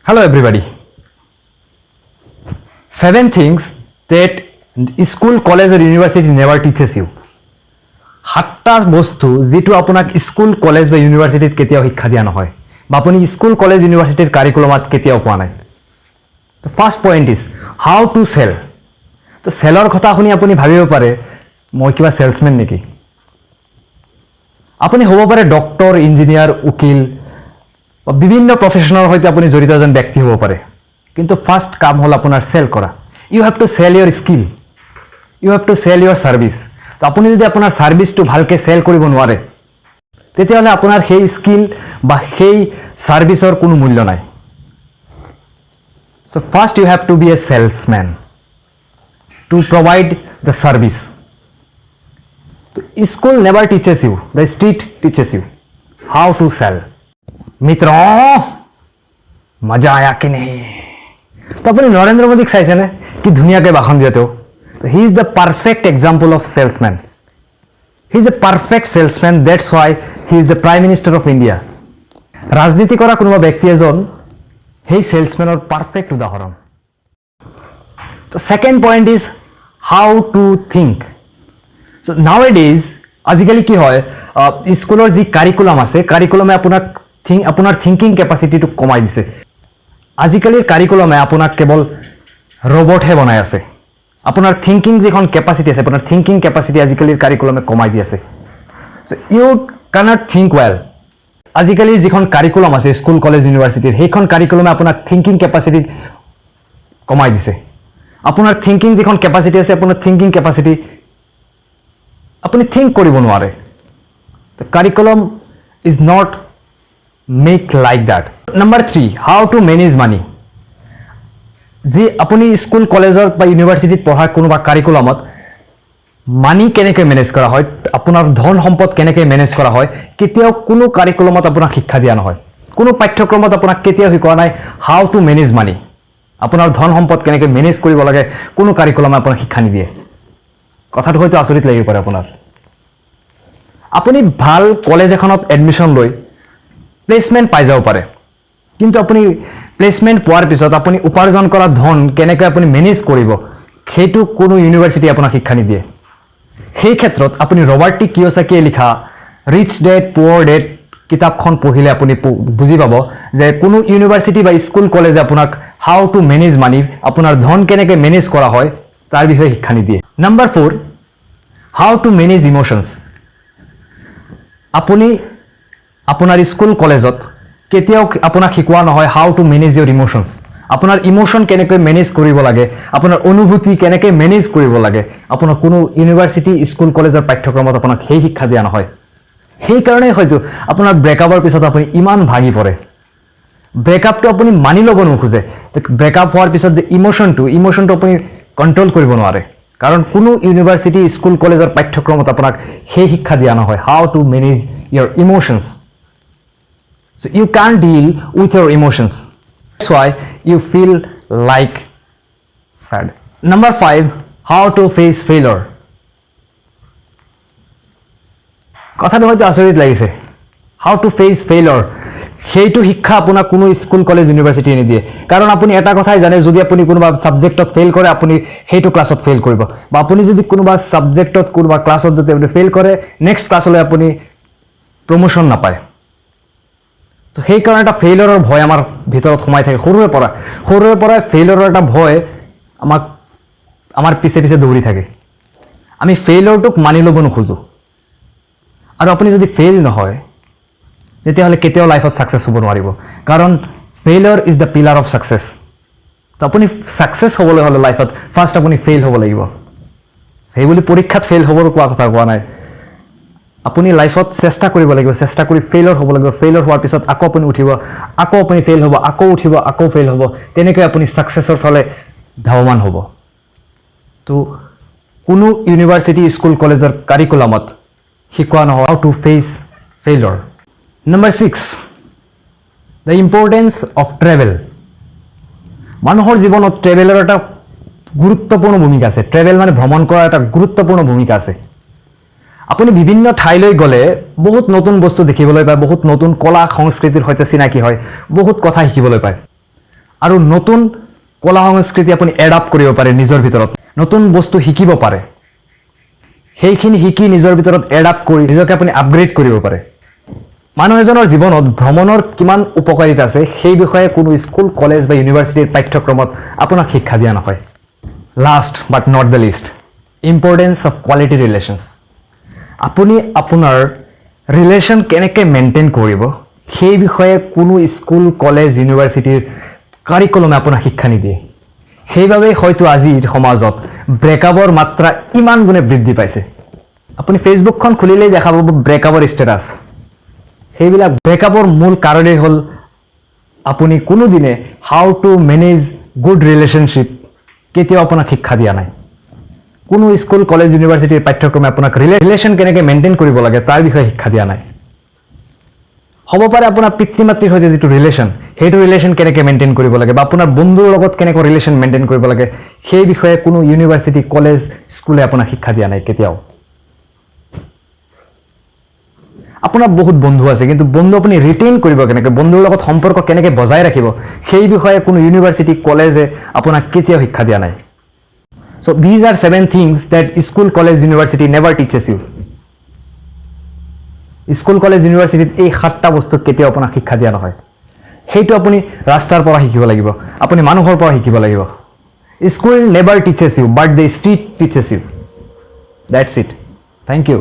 Hello everybody. 7 things that school, college or university never teaches you. 7টা বস্তু যেটো আপোনাক school, college বা ইউনিভাৰ্চিটিত কেতিয়াও শিক্ষা দিয়া নহয় বা আপুনি স্কুল, কলেজ, ইউনিভাৰ্চিটিৰ কাৰিকুলামত কেতিয়াও পোৱা নাই। তো first point is how to sell. তো চেলৰ কথা শুনি আপুনি ভাবিব পাৰে মই কিবা সেলসম্যান নেকি। আপুনি হ'ব পাৰে ডক্টৰ, ইঞ্জিনিয়াৰ, উকিল বা বিভিন্ন প্ৰফেশনৰ সৈতে আপুনি জড়িত এজন ব্যক্তি হ'ব পাৰে। কিন্তু ফাৰ্ষ্ট কাম হ'ল আপোনাৰ সেল কৰা। You have to sell your skill, you have to sell your service. তো আপুনি যদি আপোনাৰ সাৰ্ভিসটো ভালকে সেল কৰিব নোৱাৰে তেতিয়াহ'লে আপোনাৰ সেই স্কিল বা সেই সাৰ্ভিসৰ কোনো মূল্য নাই। So first you have to be a salesman to provide the service. So school never teaches you, the street teaches you how to sell. मित्रों मजा आया कि नहीं। तो अपनी नरेंद्र मोदी चाइसे ने कि धुनिया के भाषण दिए तो he is the perfect example of salesman. He is a perfect salesman, that's why he is the prime minister of India. राजनीति करा कोनोबा व्यक्ति एजन हे सेल्समैनर परफेक्ट उदाहरण। तो second point is how to think. So now it is आजिकाली कि है Schuler जी curriculum आछे कारिकुलमे আপোনাৰ थिंकिंग कैपासिटी कमाई दिसे। आजिकालिर कारिकुलमे आपनाक केवल रोबोटहे बनाई आछे। আপোনাৰ थिंकिंग जिखन कैपासिटी आछे আপোনাৰ थिंकिंग कैपासिटी आजिकालिर कारिकुलमे कमाई दि आछे। So you cannot think well. आजिकाली जिखन कारिकुलम आछे स्कुल, कलेज, इउनिभार्सिटिर हेइखन कारिकुलमे आपनाक थिंकिंग कैपासिटी कमाई दिसे। আপোনাৰ थिंकिंग जिखन कैपासिटी आछे আপোনাৰ थिंकिंग कैपासिटी আপুনি थिंक करिब नोवारे। तो curriculum is not make like that. Number 3 how to manage money. जी अपनी स्कुल, कलेजर बा इउनिभार्सिटित पढ़ा कोनोबा कारिकुलमत मानी केनेके मेनेज करा হয়, আপোনাৰ ধন সম্পদ কেনেকে মেনেজ কৰা হয় কেতিয়াও কোনো কাৰিকুলামত আপোনাক শিক্ষা দিয়া নহয়। কোনো পাঠ্যক্ৰমত আপোনাক কেতিয়াও শিকোৱা নাই হাউ টু মেনেজ মানি। আপোনাৰ ধন সম্পদ কেনেকে মেনেজ কৰিব লাগে কোনো কাৰিকুলামে আপোনাক শিক্ষা নিদিয়ে। কথাটো হয়তো আচৰিত লাগিব পাৰে আপোনাৰ। আপুনি ভাল কলেজ এখনত এডমিশন লৈ প্লেসমেন্ট পাই যাব পাৰে, কিন্তু আপুনি প্লেসমেন্ট পোৱাৰ পিছত আপুনি উপাৰ্জন কৰা ধন কেনেকৈ আপুনি মেনেজ কৰিব সেইটো কোনো ইউনিভাৰ্চিটি আপোনাক শিক্ষা নিদিয়ে। সেই ক্ষেত্ৰত আপুনি ৰবাৰ্ট টি কিয়সাকিয়ে লিখা ৰিচ ডেড পুৱাৰ ডেড কিতাপখন পঢ়িলে আপুনি বুজি পাব যে কোনো ইউনিভাৰ্চিটি বা স্কুল, কলেজে আপোনাক হাউ টু মেনেজ মানি আপোনাৰ ধন কেনেকৈ মেনেজ কৰা হয় তাৰ বিষয়ে শিক্ষা নিদিয়ে। Number 4 how to manage emotions. আপুনি আপোনাৰ স্কুল, কলেজত কেতিয়াও আপোনাক শিকোৱা নহয় how to manage Euro emotions. আপোনাৰ ইমোশন কেনেকৈ মেনেজ কৰিব লাগে, আপোনাৰ অনুভূতি কেনেকৈ মেনেজ কৰিব লাগে আপোনাৰ কোনো ইউনিভাৰ্চিটি, স্কুল, কলেজৰ পাঠ্যক্ৰমত আপোনাক সেই শিক্ষা দিয়া নহয়। সেই কাৰণেই হয়তো আপোনাৰ ব্ৰেকআপৰ পিছত আপুনি ইমান ভাগি পৰে। ব্ৰেকআপটো আপুনি মানি ল'ব নোখোজে। ব্ৰেকআপ হোৱাৰ পিছত যে ইমোশনটো আপুনি কণ্ট্ৰল কৰিব নোৱাৰে, কাৰণ কোনো ইউনিভাৰ্চিটি, স্কুল, কলেজৰ পাঠ্যক্ৰমত আপোনাক সেই শিক্ষা দিয়া নহয় how to manage Euro emotions. So you can't deal with your emotions. That's why you feel like sad. Number 5 how to face failure. কথাটো হয়তো আচৰিত লাগিছে। হাউ টু ফেচ ফেইলৰ সেইটো শিক্ষা আপোনাক কোনো স্কুল, কলেজ, ইউনিভাৰ্চিটি নিদিয়ে। কাৰণ আপুনি এটা কথাই জানে যদি আপুনি কোনোবা সাবজেক্টত ফেইল কৰে আপুনি সেইটো ক্লাছত ফেইল কৰিব, বা আপুনি যদি কোনোবা সাবজেক্টত কোনোবা ক্লাছত যদি আপুনি ফেইল কৰে নেক্সট ক্লাছলৈ আপুনি প্ৰমোশন নাপায়। তো সেই কাৰণে এটা ফেইলৰৰ ভয় আমাৰ ভিতৰত সোমাই থাকে সৰুৰে পৰাই ফেইলৰৰ এটা ভয় আমাৰ পিছে পিছে দৌৰি থাকে। আমি ফেইলৰটোক মানি ল'ব নোখোজো, আৰু আপুনি যদি ফেইল নহয় তেতিয়াহ'লে কেতিয়াও লাইফত ছাকচেছ হ'ব নোৱাৰিব, কাৰণ failure is the pillar of success. তো আপুনি ছাকচেছ হ'বলৈ হ'লে লাইফত ফাৰ্ষ্ট আপুনি ফেইল হ'ব লাগিব। সেইবুলি পৰীক্ষাত ফেইল হ'বৰ কথা কোৱা নাই। আপুনি লাইফত চেষ্টা কৰিব লাগিব, চেষ্টা কৰি ফেইলৰ হ'ব লাগিব। ফেইলৰ হোৱাৰ পিছত আকৌ আপুনি উঠিব, আকৌ আপুনি ফেইল হ'ব, আকৌ উঠিব, আকৌ ফেইল হ'ব, তেনেকৈ আপুনি ছাকচেছৰ ফালে ধাৱমান হ'ব। তো কোনো ইউনিভাৰ্চিটি, স্কুল, কলেজৰ কাৰিকুলামত শিকোৱা নহয় how to face failure. Number 6 the importance of travel. মানুহৰ জীৱনত ট্ৰেভেলৰ এটা গুৰুত্বপূৰ্ণ ভূমিকা আছে। ট্ৰেভেল মানে ভ্ৰমণ কৰাৰ এটা গুৰুত্বপূৰ্ণ ভূমিকা আছে। আপুনি বিভিন্ন ঠাইলৈ গ'লে বহুত নতুন বস্তু দেখিবলৈ পায়, বহুত নতুন কলা সংস্কৃতিৰ সৈতে চিনাকি হয়, বহুত কথা শিকিবলৈ পায়। আৰু নতুন কলা সংস্কৃতি আপুনি এডাপ্ট কৰিব পাৰে নিজৰ ভিতৰত নতুন বস্তু শিকিব পাৰে সেইখিনি শিকি নিজৰ ভিতৰত এডাপ্ট কৰি নিজকে আপুনি আপগ্ৰেড কৰিব পাৰে মানুহ এজনৰ জীৱনত ভ্ৰমণৰ কিমান উপকাৰিতা আছে সেই বিষয়ে কোনো স্কুল কলেজ বা ইউনিভাৰ্চিটিৰ পাঠ্যক্ৰমত আপোনাক শিক্ষা দিয়া নহয় last but not the least importance of quality relations আপুনি আপোনাৰ ৰিলেশ্যন কেনেকৈ মেইনটেইন কৰিব সেই বিষয়ে কোনো স্কুল কলেজ ইউনিভাৰ্চিটিৰ কাৰিকুলামে আপোনাক শিক্ষা নিদিয়ে সেইবাবে হয়তো আজিৰ সমাজত ব্ৰেকআপৰ মাত্ৰা ইমান গুণে বৃদ্ধি পাইছে আপুনি ফেচবুকখন খুলিলেই দেখা পাব ব্ৰেকআপৰ ষ্টেটাছ সেইবিলাক ব্ৰেকআপৰ মূল কাৰণেই হ'ল আপুনি কোনোদিনে how to manage good relationship কেতিয়াও আপোনাক শিক্ষা দিয়া নাই কোনো স্কুল কলেজ ইউনিভাৰ্চিটিৰ পাঠ্যক্ৰমে আপোনাক ৰিলেশ্যন কেনেকৈ মেইনটেইন কৰিব লাগে তাৰ বিষয়ে শিক্ষা দিয়া নাই হ'ব পাৰে আপোনাৰ পিতৃ মাতৃৰ সৈতে যিটো ৰিলেশ্যন সেইটো ৰিলেশ্যন কেনেকৈ মেইনটেইন কৰিব লাগে বা আপোনাৰ বন্ধুৰ লগত কেনেকৈ ৰিলেশ্যন মেইনটেইন কৰিব লাগে সেই বিষয়ে কোনো ইউনিভাৰ্চিটি কলেজ স্কুলে আপোনাক শিক্ষা দিয়া নাই কেতিয়াও আপোনাৰ বহুত বন্ধু আছে কিন্তু বন্ধু আপুনি ৰিটেইন কৰিব কেনেকৈ বন্ধুৰ লগত সম্পৰ্ক কেনেকৈ বজাই ৰাখিব সেই বিষয়ে কোনো ইউনিভাৰ্চিটি কলেজে আপোনাক কেতিয়াও শিক্ষা দিয়া নাই So these are 7 things that school, college, university never teaches you. School, college, university এই 7টা বস্তু কেতিয়াও আপোনাক শিক্ষা দিয়া নহয় সেইটো আপুনি ৰাস্তাৰ পৰা শিকিব লাগিব আপুনি মানুহৰ পৰা শিকিব লাগিব School never teaches you but the street teaches you. That's it. Thank you.